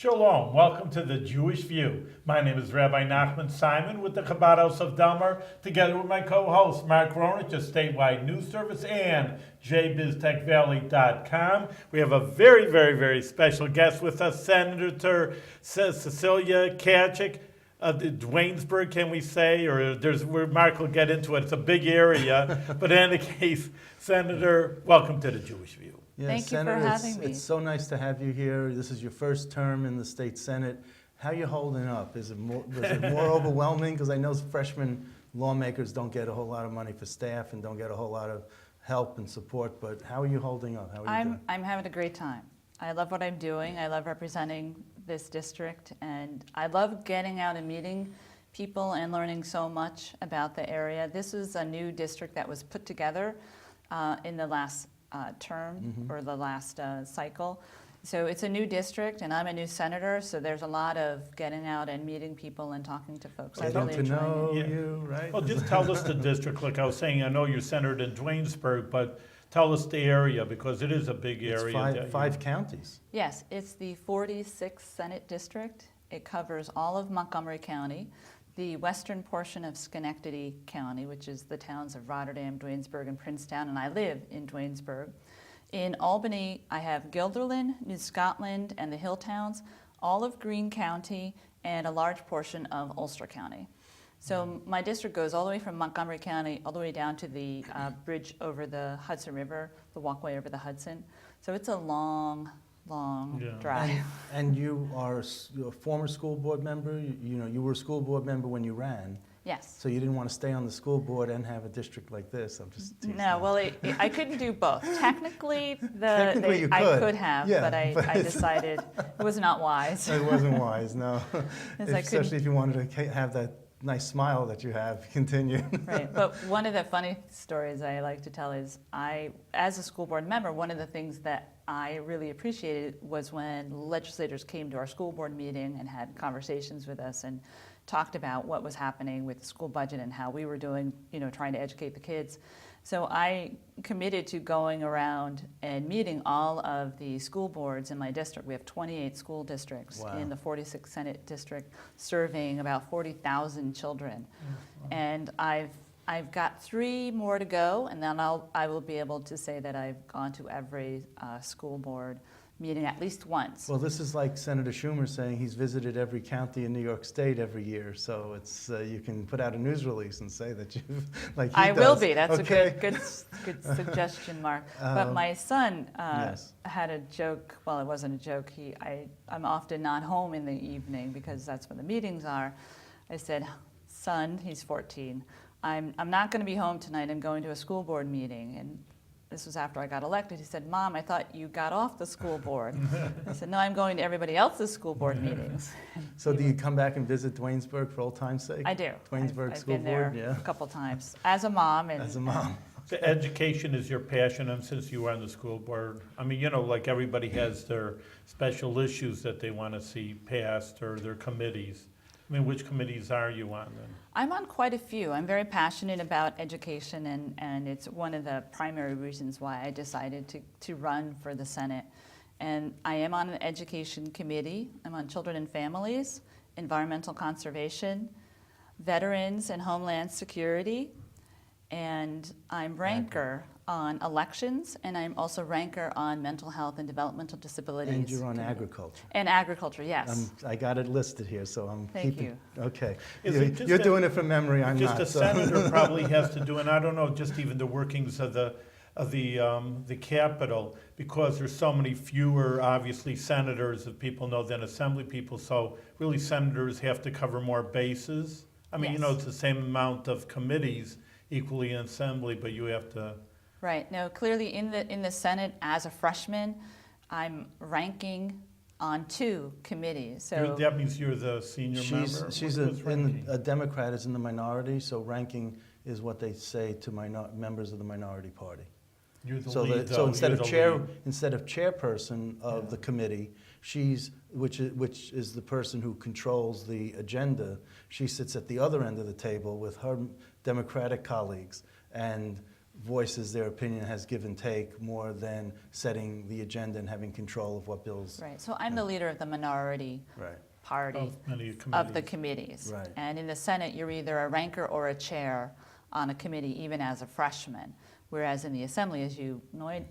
Shalom, welcome to the Jewish View. My name is Rabbi Nachman Simon with the Chabad House of Delmar, together with my co-host Mark Ronich of Statewide News Service and jbiztechvalley.com. We have a very special guest with us, Senator Cecilia Tkaczyk of Duanesburg, can we say? Or where Mark will get into it. It's a big area. But in any case, Senator, welcome to the Jewish View. Yeah, Thank Senator, you for having me. It's so nice to have you here. This is your first term in the state Senate. How are you holding up? Was it more overwhelming? Because I know freshman lawmakers don't get a whole lot of money for staff and don't get a whole lot of help and support, but how are you holding up? How are you doing? I'm having a great time. I love what I'm doing. I love representing this district, and I love getting out and meeting people and learning so much about the area. This is a new district that was put together in the last term or the last cycle. So it's a new district, and I'm a new senator, so there's a lot of getting out and meeting people and talking to folks. I'm really Getting to know enjoying it. you, right? Well, just tell us the district, like I was saying, I know you're centered in Duanesburg, but tell us the area, because it is a big area. It's five counties. Yes, it's the 46th Senate District. It covers all of Montgomery County, the western portion of Schenectady County, which is the towns of Rotterdam, Duanesburg, and Princetown, and I live in Duanesburg. In Albany, I have Guilderland, New Scotland, and the Hill Towns, all of Greene County, and a large portion of Ulster County. So my district goes all the way from Montgomery County all the way down to the bridge over the Hudson River, the walkway over the Hudson. So it's a long drive. And you are you're a former school board member. You were a school board member when you ran. Yes. So you didn't want to stay on the school board and have a district like this. I'm just teasing. No, well, I couldn't do both. Technically, You I could. could have, Yeah, but I decided it was not wise. It wasn't wise, no. As I Especially if you wanted to have that nice smile that you have continue. Right, but one of the funny stories I like to tell is as a school board member, one of the things that I really appreciated was when legislators came to our school board meeting and had conversations with us and talked about what was happening with the school budget and how we were doing, trying to educate the kids. So I committed to going around and meeting all of the school boards in my district. We have 28 school districts in the 46th Senate District, serving about 40,000 children. And I've got 3 more to go, and then I will be able to say that I've gone to every school board meeting at least once. Well, this is like Senator Schumer saying he's visited every county in New York State every year. So it's you can put out a news release and say that you've, like he I does. will be. That's okay. a good suggestion, Mark. But my son Yes. had a joke. Well, it wasn't a joke. I'm often not home in the evening because that's when the meetings are. I said, son, he's 14. I'm not going to be home tonight. I'm going to a school board meeting. And this was after I got elected. He said, Mom, I thought you got off the school board. I said, no, I'm going to everybody else's school board meetings. So do you come back and visit Duanesburg for old time's sake? I do. Duanesburg I've School been Board, there yeah. a couple times as a mom. As a mom. The education is your passion, and since you were on the school board, I mean, like everybody has their special issues that they want to see passed or their committees. I mean, which committees are you on then? I'm on quite a few. I'm very passionate about education, and it's one of the primary reasons why I decided to run for the Senate. And I am on an education committee. I'm on children and families, environmental conservation, veterans and homeland security, and I'm ranker on elections, and I'm also ranker on mental health and developmental disabilities. And you're on agriculture. And agriculture, yes. I got it listed here, so I'm Thank keeping. you. Okay. Is it just You're that- doing it from memory. I'm Just not. a so. senator probably has to do, and I don't know, just even the workings of the Capitol, because there's so many fewer, obviously, senators, if people know, than assembly people. So really, senators have to cover more bases. I mean, Yes. it's the same amount of committees equally in assembly, but you have to. Right. No, clearly in the Senate as a freshman, I'm ranking on 2 committees. So That means you're the senior member? She's What's ranking? a Democrat is in the minority, so ranking is what they say to members of the minority party. You're the So, lead, so though. instead You're of the lead. instead of chairperson of the committee, which is the person who controls the agenda. She sits at the other end of the table with her Democratic colleagues, and voices their opinion, has give and take more than setting the agenda and having control of what bills. Right, so I'm the leader of the minority Right. party Of many of the committees. committees. Right. And in the Senate, you're either a ranker or a chair on a committee, even as a freshman. Whereas in the Assembly, as you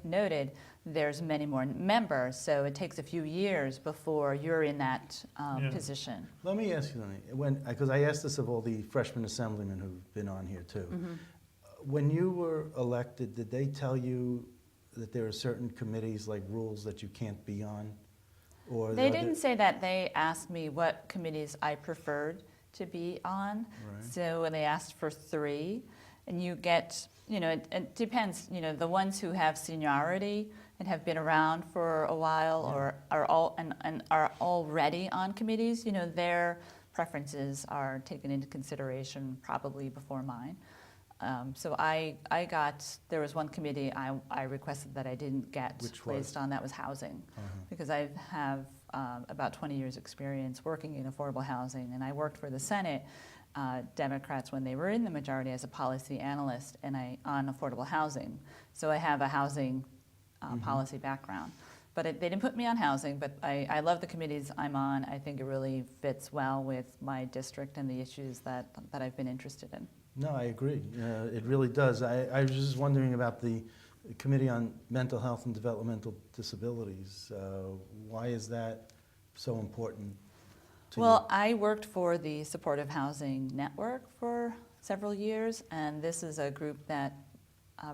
noted, there's many more members, so it takes a few years before you're in that Yeah. position. Let me ask you something, because I asked this of all the freshman assemblymen who've been on here too. When you were elected, did they tell you that there are certain committees, like rules, that you can't be on? Or They are didn't say that. They asked me what committees I preferred to be on. Right. So they asked for 3, and you get, it depends, the ones who have seniority and have been around for a while Yeah. or and are already on committees, their preferences are taken into consideration probably before mine. So there was one committee I requested that I didn't get Which placed was? on, that was housing. Because I have about 20 years' experience working in affordable housing, and I worked for the Senate Democrats when they were in the majority as a policy analyst on affordable housing. So I have a housing policy background. But they didn't put me on housing, but I love the committees I'm on. I think it really fits well with my district and the issues that I've been interested in. No, I agree. It really does. I was just wondering about the Committee on Mental Health and Developmental Disabilities. Why is that so important to Well, I worked for the Supportive Housing Network for several years, and this is a group that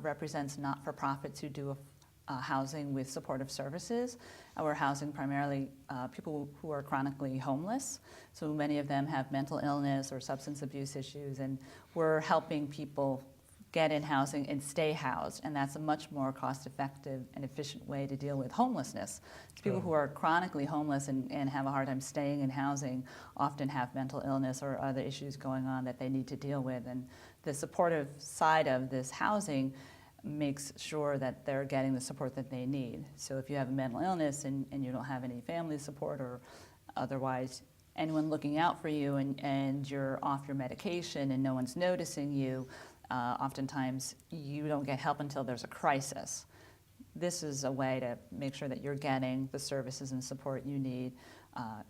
represents not-for-profits who do housing with supportive services. We're housing primarily people who are chronically homeless, so many of them have mental illness or substance abuse issues, and we're helping people get in housing and stay housed, and that's a much more cost-effective and efficient way to deal with homelessness. People who are chronically homeless and have a hard time staying in housing often have mental illness or other issues going on that they need to deal with, and the supportive side of this housing makes sure that they're getting the support that they need. So if you have a mental illness and you don't have any family support or otherwise anyone looking out for you and you're off your medication and no one's noticing you, oftentimes you don't get help until there's a crisis. This is a way to make sure that you're getting the services and support you need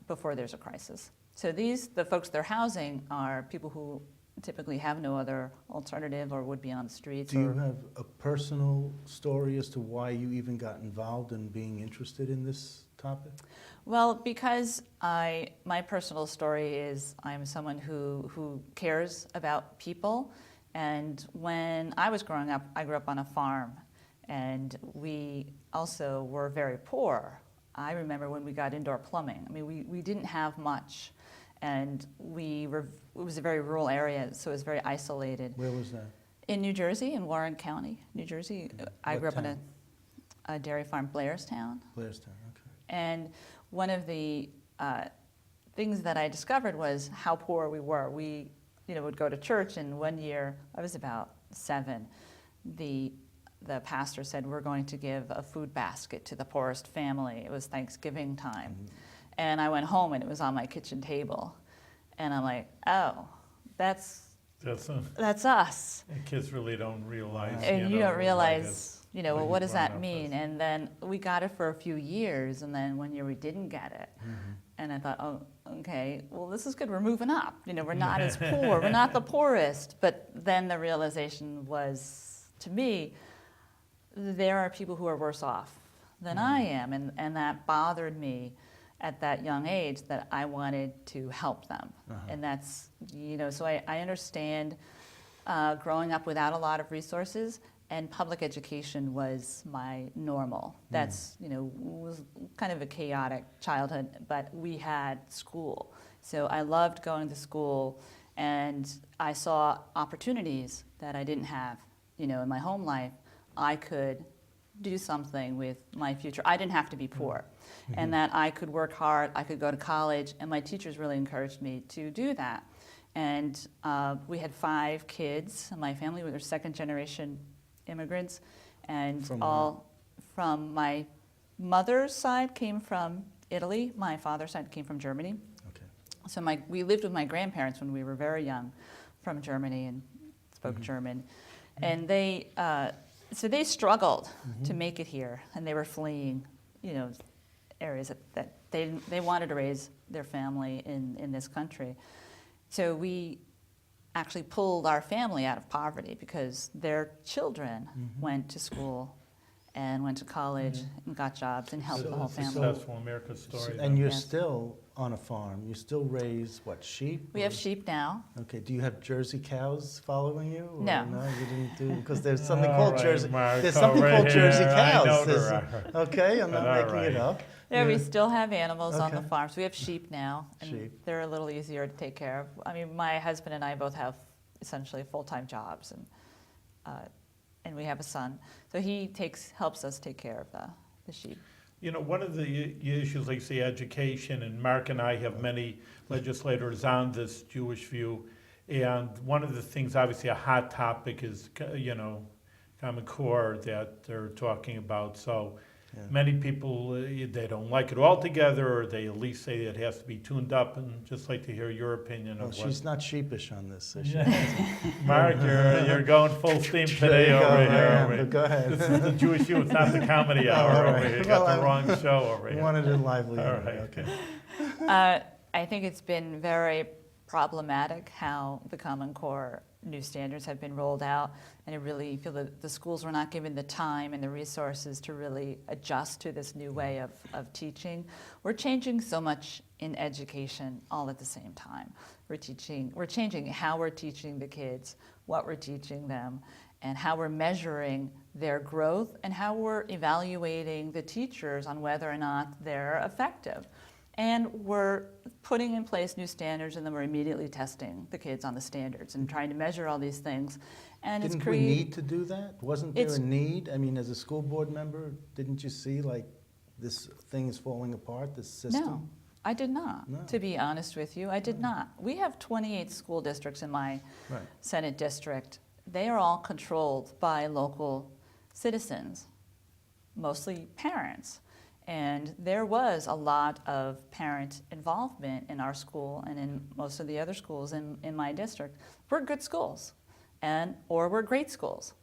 before there's a crisis. So the folks they're housing are people who typically have no other alternative or would be on the streets. Do you have a personal story as to why you even got involved in being interested in this topic? Well, because my personal story is I'm someone who cares about people, and when I was growing up, I grew up on a farm, and we also were very poor. I remember when we got indoor plumbing. I mean, we didn't have much, and it was a very rural area, so it was very isolated. Where was that? In New Jersey, in Warren County, New Jersey. I What grew up town? in a dairy farm, Blairstown. Blairstown, okay. And one of the things that I discovered was how poor we were. We, would go to church, and one year, I was about 7, the pastor said, we're going to give a food basket to the poorest family. It was Thanksgiving time. And I went home, and it was on my kitchen table. And I'm like, oh, that's us. And kids really don't realize. And you don't realize, what well, you've what does grown that up mean? with. And then we got it for a few years, and then one year we didn't get it. And I thought, oh, okay, well, this is good. We're moving up. We're not as poor. We're not the poorest. But then the realization was, to me, there are people who are worse off than I am. And that bothered me at that young age, that I wanted to help them. And that's, so I understand growing up without a lot of resources, and public education was my normal. That's, was kind of a chaotic childhood, but we had school. So I loved going to school, and I saw opportunities that I didn't have, in my home life. I could do something with my future. I didn't have to be poor, and that I could work hard, I could go to college, and my teachers really encouraged me to do that. And we had 5 kids in my family. We were second-generation immigrants, and from my mother's side came from Italy. My father's side came from Germany. Okay. So we lived with my grandparents when we were very young from Germany and spoke German. And so they struggled to make it here, and they were fleeing, areas that they wanted to raise their family in this country. So we actually pulled our family out of poverty because their children went to school and went to college and got jobs and helped So the whole it's a family. Successful America story. And you're Yes. still on a farm. You still raise, what, sheep? We have sheep now. Okay, do you have Jersey cows following you? Or No. No, you didn't do, because there's something All called right, Jersey, Marco, there's something right called Jersey here. I know cows. there There's- are. Okay, I'm But not all making it right. up. Yeah, we Yeah. still have animals on the Okay. farm. So we have sheep now, and Sheep. they're a little easier to take care of. I mean, my husband and I both have essentially full-time jobs, and we have a son. So he helps us take care of the sheep. One of the issues, like say education, and Mark and I have many legislators on this Jewish view, and one of the things, obviously a hot topic is, Common Core that they're talking about. So Yeah. many people, they don't like it altogether, or they at least say it has to be tuned up, and just like to hear your opinion Well, of she's not sheepish on this issue. Mark, you're going full steam There today you go, over I here. am, over but go ahead. This is the Jewish view, it's not the comedy hour all over right. here. You Well, got the wrong show over We here. wanted it lively. All anyway, right. Okay. I think it's been very problematic how the Common Core new standards have been rolled out, and I really feel that the schools were not given the time and the resources to really adjust to this new way of teaching. We're changing so much in education all at the same time. We're changing how we're teaching the kids, what we're teaching them, and how we're measuring their growth, and how we're evaluating the teachers on whether or not they're effective. And we're putting in place new standards, and then we're immediately testing the kids on the standards and trying to measure all these things. And Didn't it's we creating. need to do that? Wasn't there It's- a need? I mean, as a school board member, didn't you see like this thing is falling apart, this system? No, I did not. No. To be honest with you, I did not. We have 28 school districts in my Right. Senate district. They are all controlled by local citizens, mostly parents. And there was a lot of parent involvement in our school and in most of the other schools in my district. We're good schools, or we're great schools.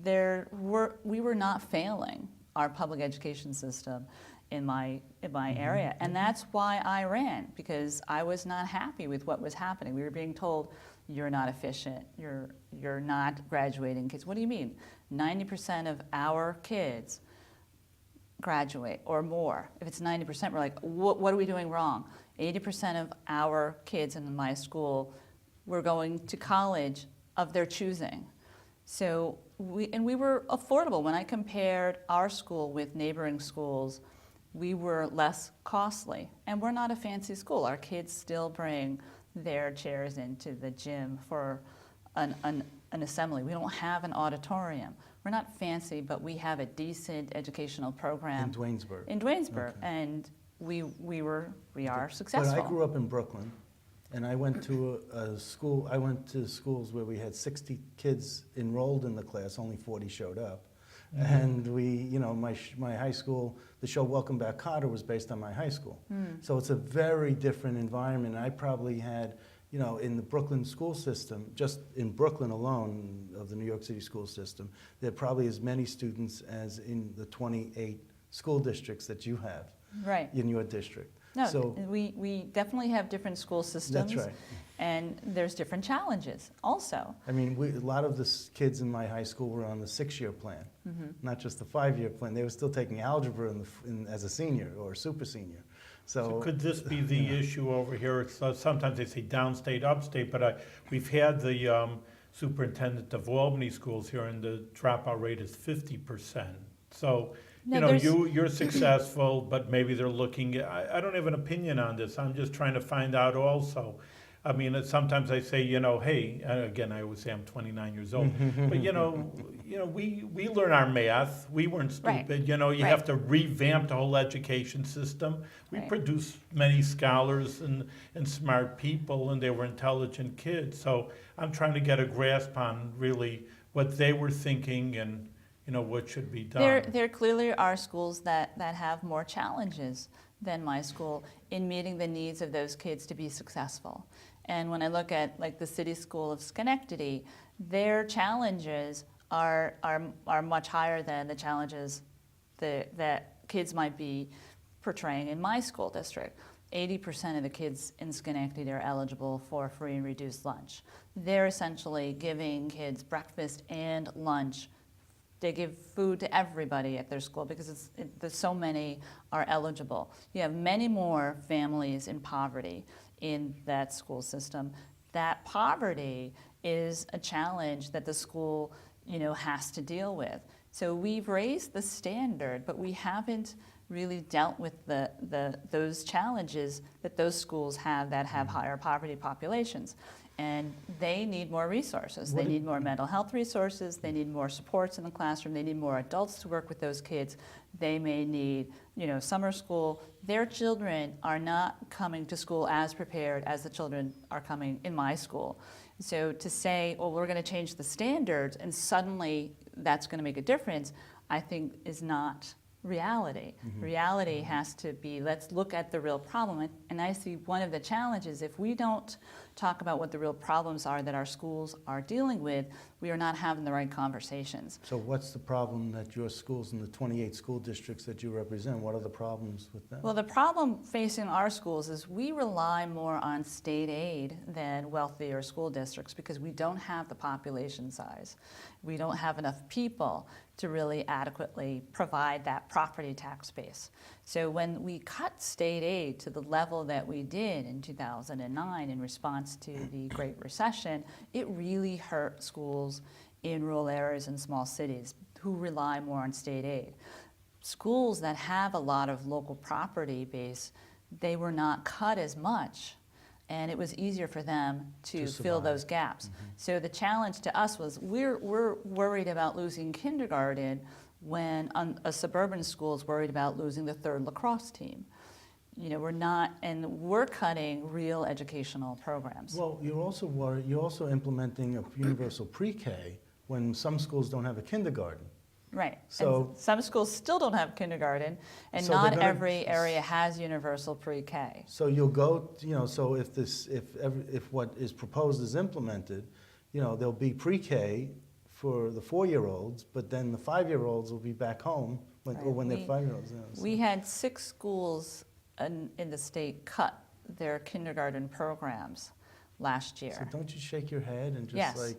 We were not failing our public education system in my area, and that's why I ran, because I was not happy with what was happening. We were being told, "You're not efficient. You're not graduating kids." What do you mean? 90% of our kids graduate or more. If it's 90%, we're like, what are we doing wrong? 80% of our kids in my school were going to college of their choosing. So we were affordable. When I compared our school with neighboring schools, we were less costly. And we're not a fancy school. Our kids still bring their chairs into the gym for an assembly. We don't have an auditorium. We're not fancy, but we have a decent educational program In Duanesburg. in Duanesburg, Okay. and we are successful. But I grew up in Brooklyn, and I went to a school. I went to schools where we had 60 kids enrolled in the class, only 40 showed up. And my high school, the show Welcome Back, Kotter was based on my high school. So it's a very different environment. I probably had, in the Brooklyn school system, just in Brooklyn alone of the New York City school system, there are probably as many students as in the 28 school districts that you have Right. in your district. No, So we definitely have different school systems. that's right. And there's different challenges also. I mean, a lot of the kids in my high school were on the 6-year plan, not just the 5-year plan. They were still taking algebra as a senior or super senior. So So could this be the issue over here? Sometimes they say downstate, upstate, but we've had the superintendent of Albany schools here, and the dropout rate is 50%. So, No, there's- you're successful, but maybe they're looking, I don't have an opinion on this. I'm just trying to find out also. I mean, sometimes I say, hey, again, I always say I'm 29 years old, but we learn our math. We weren't Right. stupid. You Right. have to revamp the whole education system. We Right. produce many scholars and smart people, and they were intelligent kids. So I'm trying to get a grasp on really what they were thinking and what should be done. There clearly are schools that have more challenges than my school in meeting the needs of those kids to be successful. And when I look at like the City School of Schenectady, their challenges are much higher than the challenges that kids might be portraying in my school district. 80% of the kids in Schenectady are eligible for free and reduced lunch. They're essentially giving kids breakfast and lunch. They give food to everybody at their school because there's so many are eligible. You have many more families in poverty in that school system. That poverty is a challenge that the school, has to deal with. So we've raised the standard, but we haven't really dealt with those challenges that those schools have that have higher poverty populations. And they need more resources. They need more mental health resources. They need more supports in the classroom. They need more adults to work with those kids. They may need, summer school. Their children are not coming to school as prepared as the children are coming in my school. So to say, well, we're going to change the standards and suddenly that's going to make a difference, I think is not reality. Reality has to be, let's look at the real problem. And I see one of the challenges, if we don't talk about what the real problems are that our schools are dealing with, we are not having the right conversations. So what's the problem that your schools in the 28 school districts that you represent, what are the problems with that? Well, the problem facing our schools is we rely more on state aid than wealthier school districts because we don't have the population size. We don't have enough people to really adequately provide that property tax base. So when we cut state aid to the level that we did in 2009 in response to the Great Recession, it really hurt schools in rural areas and small cities who rely more on state aid. Schools that have a lot of local property base, they were not cut as much, and it was easier for them to fill those gaps. So the challenge to us was we're worried about losing kindergarten when a suburban school is worried about losing the third lacrosse team. We're not, and we're cutting real educational programs. Well, you're also implementing a universal pre-K when some schools don't have a kindergarten. Right. So and some schools still don't have kindergarten, and so not every area has universal pre-K. So you'll go, so if what is proposed is implemented, there'll be pre-K for the 4-year-olds, but then the 5-year-olds will be back home when they're 5-year-olds. We had 6 schools in the state cut their kindergarten programs last year. So don't you shake your head and just Yes.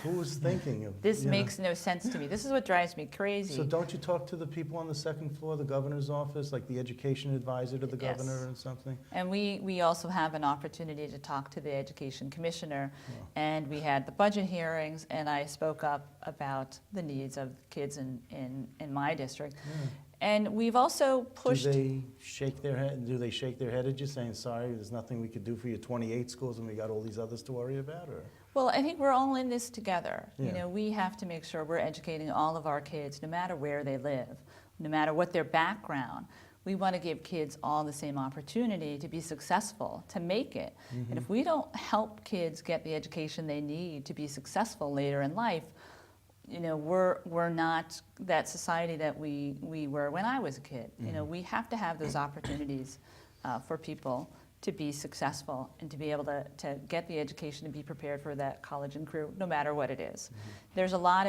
who was thinking of This makes no sense to me. This is what drives me crazy. So don't you talk to the people on the second floor, the governor's office, like the education advisor to the Yes. governor and something? And we also have an opportunity to talk to the education commissioner, and we had the budget hearings, and I spoke up about the needs of kids in my district. Yeah. And we've also pushed. Do they shake their head at you saying, sorry, there's nothing we could do for your 28 schools and we got all these others to worry about? Or? Well, I think we're all in this together. Yeah. We have to make sure we're educating all of our kids, no matter where they live, no matter what their background. We want to give kids all the same opportunity to be successful, to make it. And if we don't help kids get the education they need to be successful later in life, we're not that society that we were when I was a kid. We have to have those opportunities for people to be successful and to be able to get the education and be prepared for that college and career, no matter what it is. There's a lot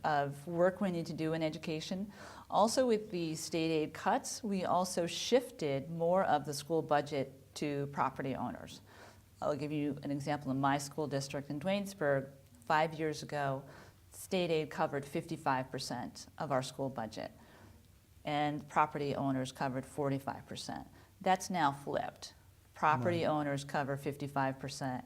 of work we need to do in education. Also with the state aid cuts, we also shifted more of the school budget to property owners. I'll give you an example. In my school district in Duanesburg, 5 years ago, state aid covered 55% of our school budget, and property owners covered 45%. That's now flipped. Property owners cover 55%,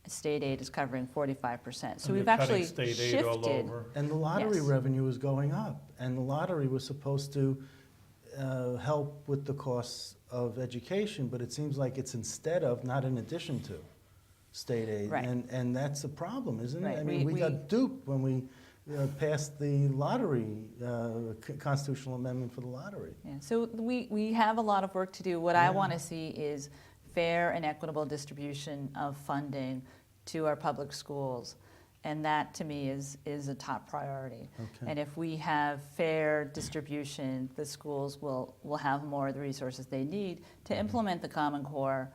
state aid is covering 45%. So And we've they're cutting actually state aid shifted. all over. And the lottery Yes. revenue is going up, and the lottery was supposed to help with the costs of education, but it seems like it's instead of, not in addition to, state aid. Right. And that's a problem, isn't it? Right. I mean, we got duped when we passed the lottery, constitutional amendment for the lottery. Yeah, so we have a lot of work to do. What I want to see is fair and equitable distribution of funding to our public schools. And that, to me, is a top priority. Okay. And if we have fair distribution, the schools will have more of the resources they need to implement the Common Core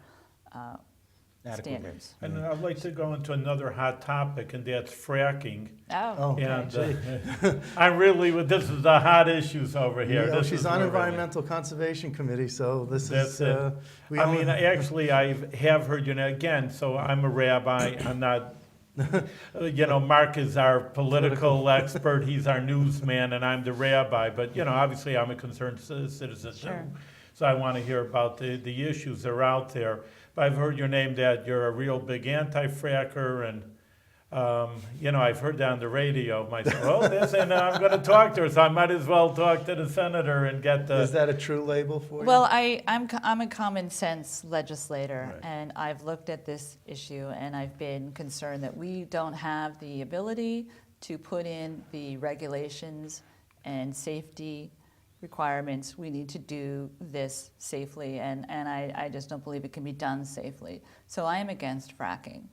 adequately. standards. And I'd like to go into another hot topic, and that's fracking. Oh, Oh, okay. And this is the hot issues over here. Yeah, This she's is on where Environmental Conservation Committee, so this That's is, it. we I only- mean, actually, I have heard, again, so I'm a rabbi, I'm not, Mark is our political expert, he's our newsman, and I'm the rabbi, but, obviously I'm a concerned citizen too. Sure. So I want to hear about the issues that are out there. But I've heard your name that you're a real big anti-fracker, and, I've heard that on the radio myself. And I'm going to talk to her, so I might as well talk to the senator and get the... Is that a true label for you? Well, I'm a common sense legislator, Right. and I've looked at this issue, and I've been concerned that we don't have the ability to put in the regulations and safety requirements. We need to do this safely, and I just don't believe it can be done safely. So I am against fracking.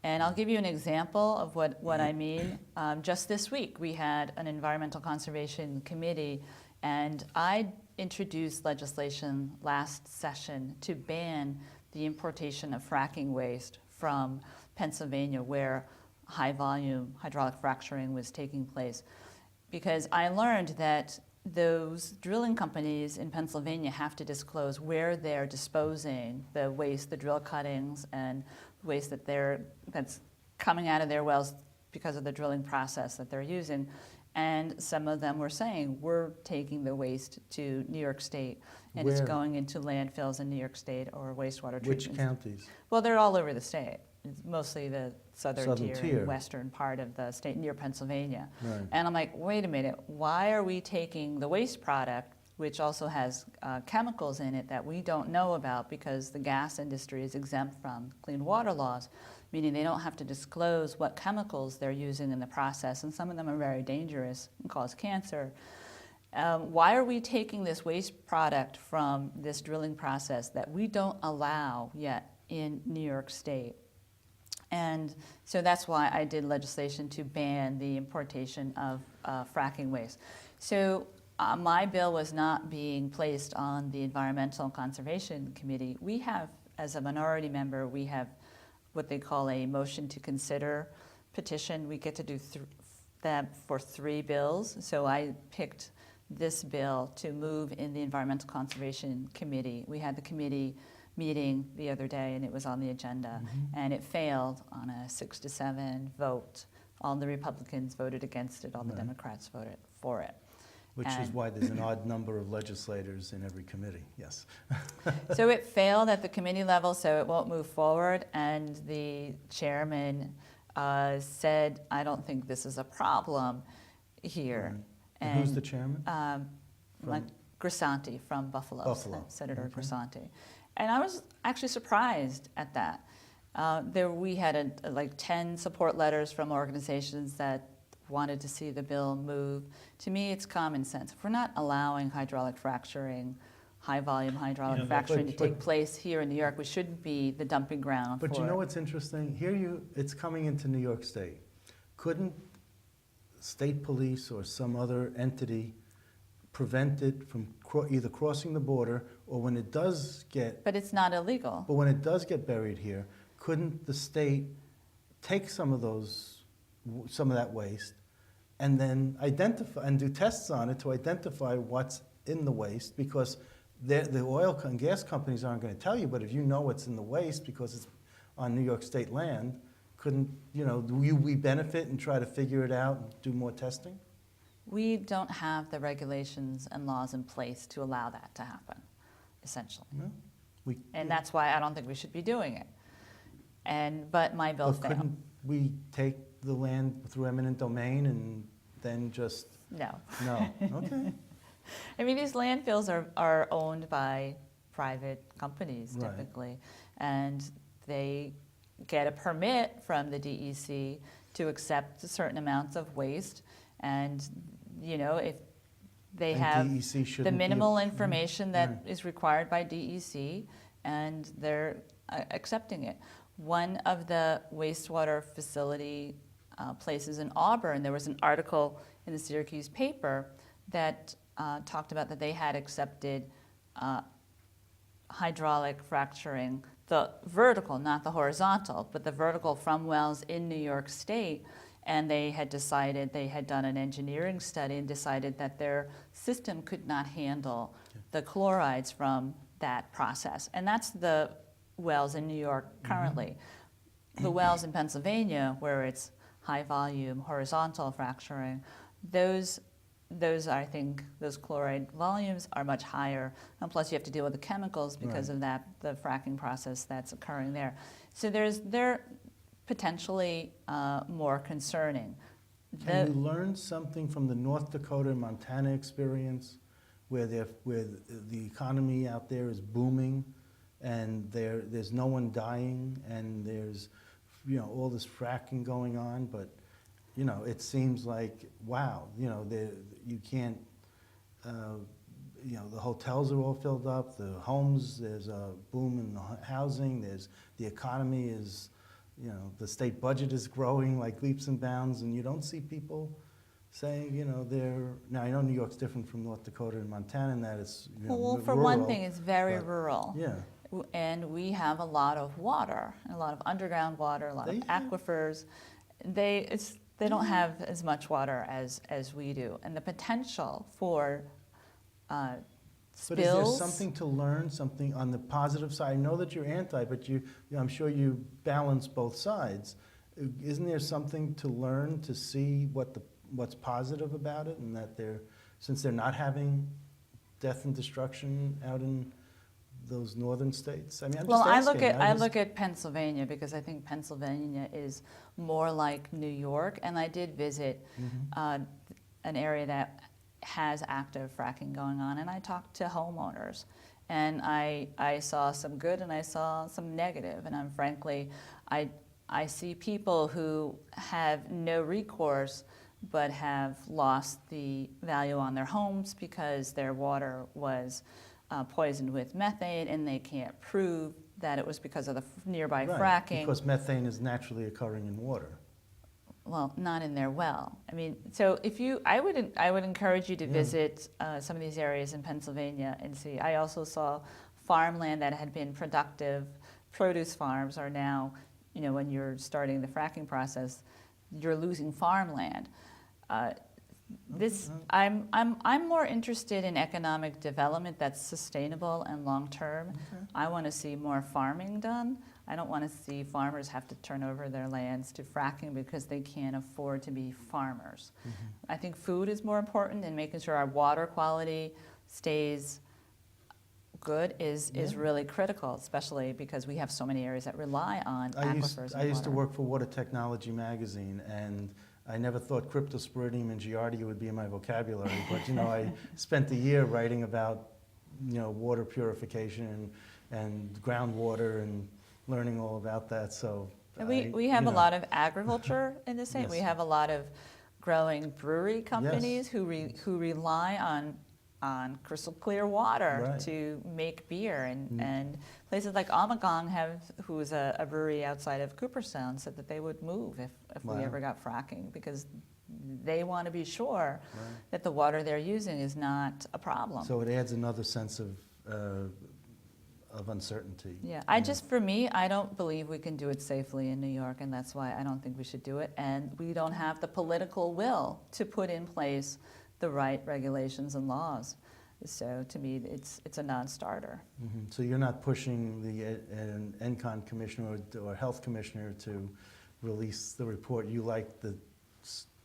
And I'll give you an example of what I mean. Just this week, we had an Environmental Conservation Committee, and I introduced legislation last session to ban the importation of fracking waste from Pennsylvania, where high-volume hydraulic fracturing was taking place. Because I learned that those drilling companies in Pennsylvania have to disclose where they're disposing the waste, the drill cuttings, and waste that's coming out of their wells because of the drilling process that they're using. And some of them were saying, we're taking the waste to New York State, and it's Where? going into landfills in New York State or wastewater treatment. Which counties? Well, they're all over the state. It's mostly the southern Southern tier tier. and western part of the state near Pennsylvania. Right. And I'm like, wait a minute, why are we taking the waste product, which also has chemicals in it that we don't know about because the gas industry is exempt from clean water laws, meaning they don't have to disclose what chemicals they're using in the process, and some of them are very dangerous and cause cancer. Why are we taking this waste product from this drilling process that we don't allow yet in New York State? And so that's why I did legislation to ban the importation of fracking waste. So my bill was not being placed on the Environmental Conservation Committee. We have, as a minority member, we have what they call a motion to consider petition. We get to do that for 3 bills. So I picked this bill to move in the Environmental Conservation Committee. We had the committee meeting the other day, and it was on the agenda, and it failed on a 6-7 vote. All the Republicans voted against it, all the Right. Democrats voted for it. Which is And- why there's an odd number of legislators in every committee, yes. So it failed at the committee level, so it won't move forward, and the chairman said, I don't think this is a problem here. Right. And who's the chairman? Mike Grisanti from Buffalo, Buffalo, Senator okay. Grisanti. And I was actually surprised at that. We had like 10 support letters from organizations that wanted to see the bill move. To me, it's common sense. If we're not allowing hydraulic fracturing, high-volume hydraulic Yeah, fracturing but- to take place here in New York, we shouldn't be the dumping ground But for you know what's interesting? It's coming into New York State. Couldn't state police or some other entity prevent it from either crossing the border, or when it does get, But it's not illegal. but when it does get buried here, couldn't the state take some of that waste and then identify and do tests on it to identify what's in the waste? Because the oil and gas companies aren't going to tell you, but if you know what's in the waste because it's on New York State land, couldn't, do we benefit and try to figure it out and do more testing? We don't have the regulations and laws in place to allow that to happen, essentially. No? And that's why I don't think we should be doing it. But my bill But failed. couldn't we take the land through eminent domain and then just, No. no? Okay. I mean, these landfills are owned by private companies Right. typically, and they get a permit from the DEC to accept certain amounts of waste, and if they And have DEC the shouldn't be- minimal information that Right. is required by DEC, and they're accepting it. One of the wastewater facility places in Auburn, there was an article in the Syracuse paper that talked about that they had accepted hydraulic fracturing the vertical, not the horizontal, but the vertical from wells in New York State. And they had decided, they had done an engineering study and decided that their system could not handle the chlorides from that process. And that's the wells in New York currently. The wells in Pennsylvania, where it's high volume horizontal fracturing, those I think those chloride volumes are much higher, and plus you have to deal with the chemicals because of that, the fracking process that's occurring there. So they're potentially more concerning. Can you learn something from the North Dakota and Montana experience, where the economy out there is booming, and there's no one dying, and there's all this fracking going on, but it seems like, wow, you can't, the hotels are all filled up, the homes, there's a boom in the housing, the economy is, the state budget is growing like leaps and bounds, and you don't see people saying, now I know New York's different from North Dakota and Montana in that it's, well, for rural, one thing, it's very rural. Yeah. And we have a lot of water, a lot of underground water, a lot of aquifers. They don't have as much water as we do, and the potential for spills. But is there something to learn, something on the positive side? I know that you're anti, but I'm sure you balance both sides. Isn't there something to learn to see what's positive about it, and that since they're not having death and destruction out in those northern states? I mean, I'm just asking. I look at Pennsylvania because I think Pennsylvania is more like New York, and I did visit an area that has active fracking going on, and I talked to homeowners, and I saw some good and I saw some negative, and frankly, I see people who have no recourse but have lost the value on their homes because their water was poisoned with methane, and they can't prove that it was because of the nearby fracking. Because methane is naturally occurring in water. Well, not in their well. I mean, so I would encourage you to visit some of these areas in Pennsylvania and see. I also saw farmland that had been productive. Produce farms are now, when you're starting the fracking process, you're losing farmland. I'm more interested in economic development that's sustainable and long-term. I want to see more farming done. I don't want to see farmers have to turn over their lands to fracking because they can't afford to be farmers. I think food is more important, and making sure our water quality stays good is really critical, especially because we have so many areas that rely on aquifers. I used to work for Water Technology magazine, and I never thought cryptosporidium and giardia would be in my vocabulary, but I spent a year writing about water purification and groundwater and learning all about that. So we have a lot of agriculture in the state. We have a lot of growing brewery companies who rely on crystal clear water to make beer, and places like Amagong who is a brewery outside of Cooperstown, said that they would move if we ever got fracking, because they want to be sure that the water they're using is not a problem. So it adds another sense of uncertainty. Yeah, for me, I don't believe we can do it safely in New York, and that's why I don't think we should do it. And we don't have the political will to put in place the right regulations and laws. So to me, it's a non-starter. So you're not pushing an NCON commissioner or health commissioner to release the report. You like the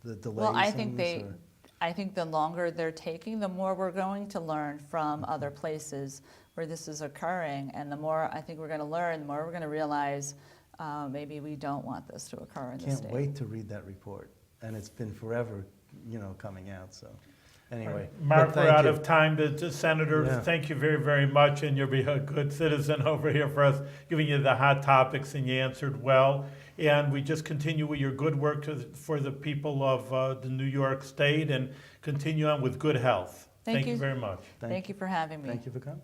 delays? Well, I think the longer they're taking, the more we're going to learn from other places where this is occurring, and the more I think we're going to learn, the more we're going to realize maybe we don't want this to occur in the state. Can't wait to read that report, and it's been forever, coming out. So, anyway, Mark, we're out of time. Senator, thank you very, very much, and you'll be a good citizen over here for us, giving you the hot topics, and you answered well. And we just continue with your good work for the people of the New York State, and continue on with good health. Thank you very much. Thank you for having me. Thank you for coming.